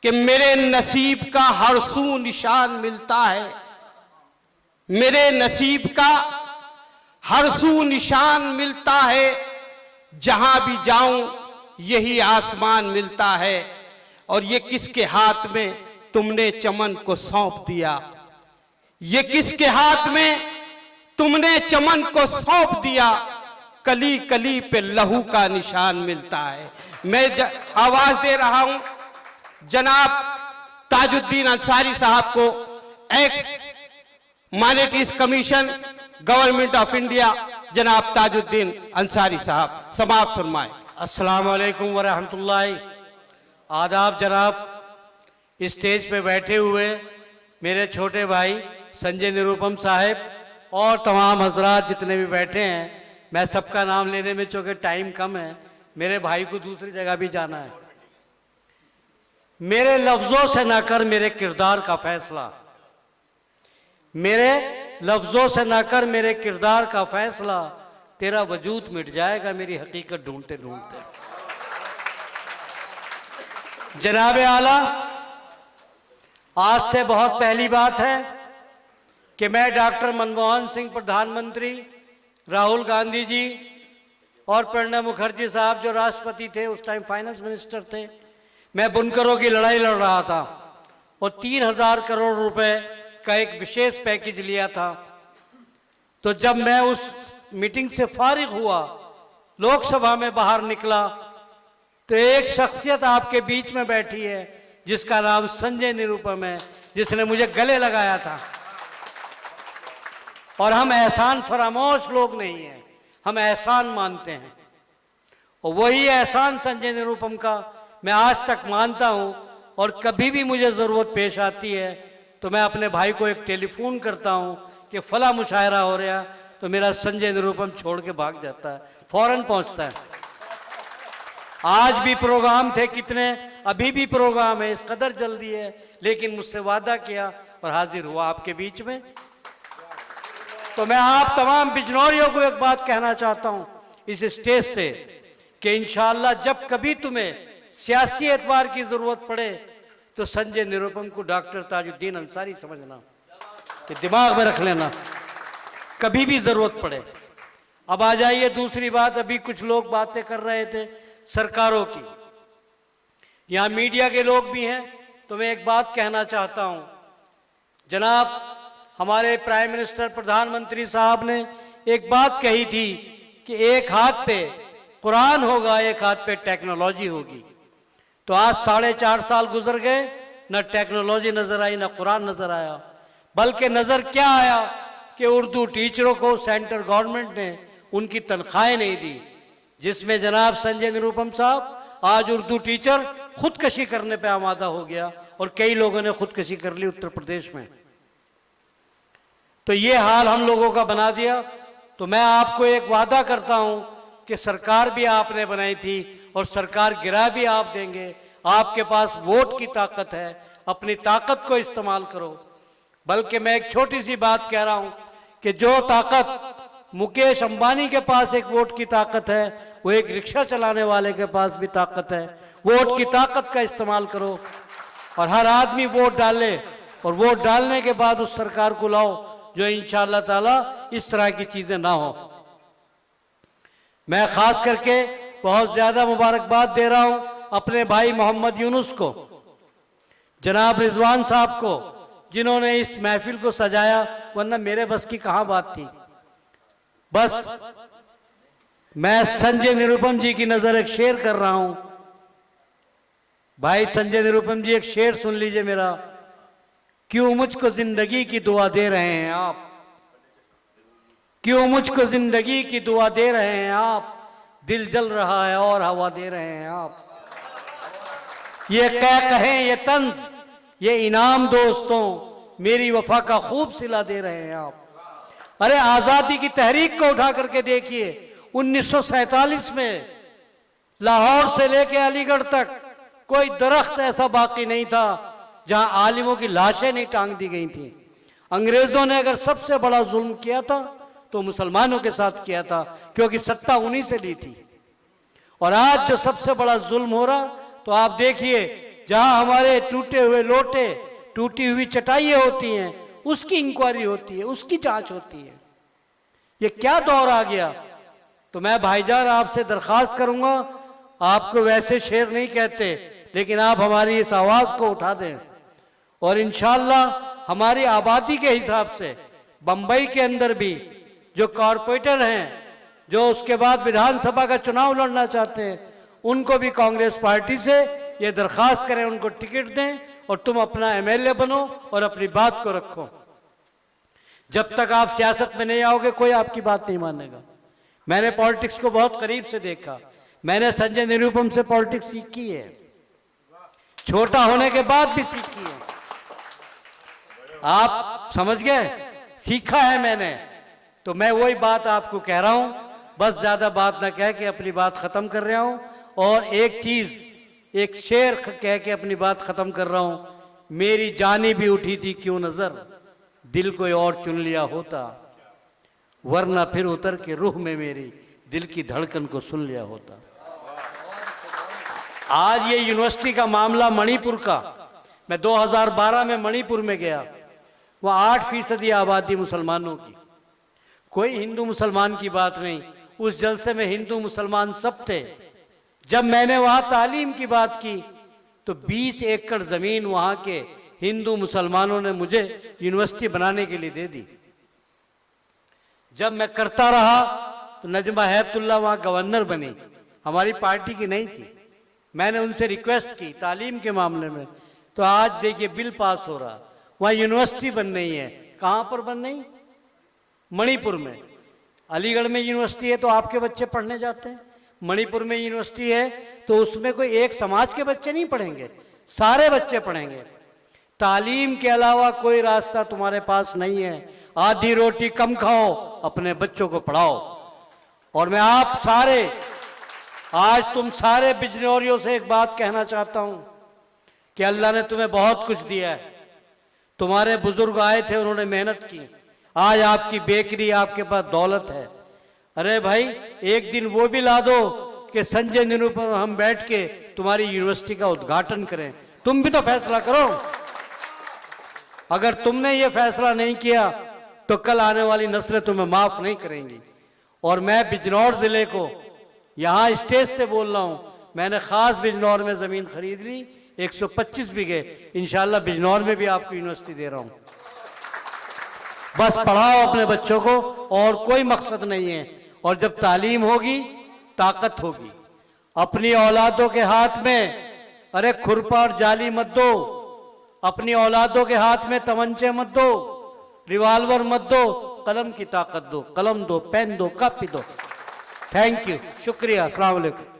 कि मेरे नसीब का हर सू निशान मिलता है, मेरे नसीब का हर सू निशान मिलता है, जहां भी जाऊं यही आसमान मिलता है। और ये किसके हाथ में तुमने चमन को सौंप दिया, ये किसके हाथ में तुमने चमन को सौंप दिया, कली कली पे लहू का निशान मिलता है। मैं आवाज दे रहा हूं जनाब ताजुद्दीन अंसारी साहब को, x minorities commission government of India, जनाब ताजुद्दीन अंसारी साहब समाप्त फरमाएं। अस्सलाम वालेकुम व रहमतुल्लाहि। आदाब जनाब, स्टेज पे बैठे हुए मेरे छोटे भाई संजय निरुपम साहब और तमाम हजरात जितने भी बैठे हैं, मैं सबका नाम लेने में चूँकि टाइम कम है, मेरे भाई को दूसरी जगह भी जाना है। मेरे लफ्ज़ों से ना कर मेरे किरदार का फैसला, मेरे लफ्ज़ों से ना कर मेरे किरदार का फैसला, तेरा वजूद मिट जाएगा मेरी हकीकत ढूंढते ढूंढते। जनाब आला, आज से बहुत पहली बात है कि मैं डॉक्टर मनमोहन सिंह प्रधानमंत्री, राहुल गांधी जी और प्रणब मुखर्जी साहब जो राष्ट्रपति थे, उस टाइम फाइनेंस मिनिस्टर थे, मैं बुनकरों की लड़ाई लड़ रहा था और 3000 करोड़ रुपए का एक विशेष पैकेज लिया था। तो जब मैं उस मीटिंग से फारिग हुआ, लोकसभा में बाहर निकला, तो एक शख्सियत आपके बीच में बैठी है जिसका नाम संजय निरुपम है, जिसने मुझे गले लगाया था। और हम एहसान फरामोश लोग नहीं हैं, हम एहसान मानते हैं, और वही एहसान संजय निरुपम का मैं आज तक मानता हूं। और कभी भी मुझे ज़रूरत पेश आती है तो मैं अपने भाई को एक टेलीफोन करता हूं कि फला मुशायरा हो रहा, तो मेरा संजय निरुपम छोड़ के भाग जाता है, फौरन पहुंचता है। आज भी प्रोग्राम थे कितने, अभी भी प्रोग्राम है, इस कदर जल्दी है, लेकिन मुझसे वादा किया और हाजिर हुआ आपके बीच में। तो मैं आप तमाम बिजनौरियों को एक बात कहना चाहता हूं इस स्टेज से कि इंशाअल्लाह जब कभी तुम्हें सियासी एतबार की जरूरत पड़े तो संजय निरुपम को डॉक्टर ताजुद्दीन अंसारी समझना, कि दिमाग में रख लेना, कभी भी जरूरत पड़े। अब आ जाइए दूसरी बात, अभी कुछ लोग बातें कर रहे थे सरकारों की, यहां मीडिया के लोग भी हैं, तो मैं एक बात कहना चाहता हूं। जनाब हमारे प्राइम मिनिस्टर प्रधानमंत्री साहब ने एक बात कही थी कि एक हाथ पे कुरान होगा, एक हाथ पे टेक्नोलॉजी होगी। तो आज 4.5 साल गुजर गए, न टेक्नोलॉजी नजर आई न कुरान नजर आया, बल्कि नजर क्या आया कि उर्दू टीचरों को सेंट्रल गवर्नमेंट ने उनकी तनख्वाहें नहीं दी, जिसमें जनाब संजय निरुपम साहब आज उर्दू टीचर खुदकशी करने पे आमादा हो गया और कई लोगों ने खुदकशी कर ली उत्तर प्रदेश में। तो ये हाल हम लोगों का बना दिया। तो मैं आपको एक वादा करता हूं कि सरकार भी आपने बनाई थी और सरकार गिरा भी आप देंगे। आपके पास वोट की ताकत है, अपनी ताकत को इस्तेमाल करो। बल्कि मैं एक छोटी सी बात कह रहा हूं कि जो ताकत मुकेश अंबानी के पास एक वोट की ताकत है, वो एक रिक्शा चलाने वाले के पास भी ताकत है। वोट की ताकत का इस्तेमाल करो और हर आदमी वोट डाले, और वोट डालने के बाद उस सरकार को लाओ जो इंशाअल्लाह ताला इस तरह की चीजें ना हो। मैं खास करके बहुत ज्यादा मुबारकबाद दे रहा हूं अपने भाई मोहम्मद यूनुस को, जनाब रिजवान साहब को, जिन्होंने इस महफिल को सजाया, वरना मेरे बस की कहां बात थी। बस मैं संजय निरुपम जी की नजर एक शेर कर रहा हूं। भाई संजय निरुपम जी, एक शेर सुन लीजिए मेरा। क्यों मुझको जिंदगी की दुआ दे रहे हैं आप, क्यों मुझको जिंदगी की दुआ दे रहे हैं आप, दिल जल रहा है और हवा दे रहे हैं आप। ये कहें ये तंज, ये इनाम दोस्तों, मेरी वफा का खूब सिला दे रहे हैं आप। अरे आजादी की तहरीक को उठा करके देखिए, 1947 में लाहौर से लेके अलीगढ़ तक कोई दरख्त ऐसा बाकी नहीं था जहां आलिमों की लाशें नहीं टांग दी गई थी। अंग्रेजों ने अगर सबसे बड़ा जुल्म किया था तो मुसलमानों के साथ किया था, क्योंकि सत्ता उन्हीं से ली थी। और आज जो सबसे बड़ा जुल्म हो रहा, तो आप देखिए जहां हमारे टूटे हुए लोटे, टूटी हुई चटाइयां होती हैं, उसकी इंक्वायरी होती है, उसकी जांच होती है। ये क्या दौर आ गया? तो मैं भाईजान आपसे दरखास्त करूंगा, आपको वैसे शेर नहीं कहते, लेकिन आप हमारी इस आवाज को उठा दें और इंशाअल्लाह हमारी आबादी के हिसाब से बंबई के अंदर भी जो कॉरपोरेटर हैं, जो उसके बाद विधानसभा का चुनाव लड़ना चाहते हैं, उनको भी कांग्रेस पार्टी से ये दरखास्त करें, उनको टिकट दें और तुम अपना एमएलए बनो और अपनी बात को रखो। जब तक आप सियासत में नहीं आओगे कोई आपकी बात नहीं मानेगा। मैंने पॉलिटिक्स को बहुत करीब से देखा, मैंने संजय निरुपम से पॉलिटिक्स सीखी है, छोटा होने के बाद भी सीखी है। आप समझ गए? सीखा है मैंने। तो मैं वही बात आपको कह रहा हूं, बस ज्यादा बात ना कह के अपनी बात खत्म कर रहा हूं। और एक चीज, एक शेर कह के अपनी बात खत्म कर रहा हूं। मेरी जानी भी उठी थी क्यों नजर, दिल कोई और चुन लिया होता, वरना फिर उतर के रूह में मेरी दिल की धड़कन को सुन लिया होता। आज ये यूनिवर्सिटी का मामला मणिपुर का, मैं 2012 में मणिपुर में गया, वहाँ 8% आबादी मुसलमानों की, कोई हिंदू मुसलमान की बात नहीं। उस जलसे में हिंदू मुसलमान सब थे। जब मैंने वहाँ तालीम की बात की तो 20 एकड़ जमीन वहाँ के हिंदू मुसलमानों ने मुझे यूनिवर्सिटी बनाने के लिए दे दी। जब मैं करता रहा तो नजमा हैबतुल्लाह वहाँ गवर्नर बनी, हमारी पार्टी की नहीं थी। मैंने उनसे रिक्वेस्ट की तालीम के मामले में, तो आज देखिए बिल पास हो रहा, वहाँ यूनिवर्सिटी बन रही है। कहाँ पर बन रही? मणिपुर में। अलीगढ़ में यूनिवर्सिटी है तो आपके बच्चे पढ़ने जाते हैं, मणिपुर में यूनिवर्सिटी है तो उसमें कोई एक समाज के बच्चे नहीं पढ़ेंगे, सारे बच्चे पढ़ेंगे। तालीम के अलावा कोई रास्ता तुम्हारे पास नहीं है। आधी रोटी कम खाओ, अपने बच्चों को पढ़ाओ। और मैं आप सारे, आज तुम सारे बिजनौरियों से एक बात कहना चाहता हूं कि अल्लाह ने तुम्हें बहुत कुछ दिया है। तुम्हारे बुजुर्ग आए थे, उन्होंने मेहनत की, आज आपकी बेकरी, आपके पास दौलत है। अरे भाई, एक दिन वो भी ला दो कि संजय निरुपम हम बैठ के तुम्हारी यूनिवर्सिटी का उद्घाटन करें। तुम भी तो फैसला करो। अगर तुमने ये फैसला नहीं किया तो कल आने वाली नस्लें तुम्हें माफ नहीं करेंगी। और मैं बिजनौर जिले को यहां स्टेज से बोल रहा हूं, मैंने खास बिजनौर में जमीन खरीद ली 125 बीघे। इंशाल्लाह बिजनौर में भी आपको यूनिवर्सिटी दे रहा हूं। बस पढ़ाओ अपने बच्चों को, और कोई मकसद नहीं है। और जब तालीम होगी ताकत होगी। अपनी औलादों के हाथ में अरे खुरपा और जाली मत दो, अपनी औलादों के हाथ में तमंचे मत दो, रिवाल्वर मत दो, कलम की ताकत दो, कलम दो, पेन दो, कॉपी दो। थैंक यू, शुक्रिया, अस्सलाम वालेकुम।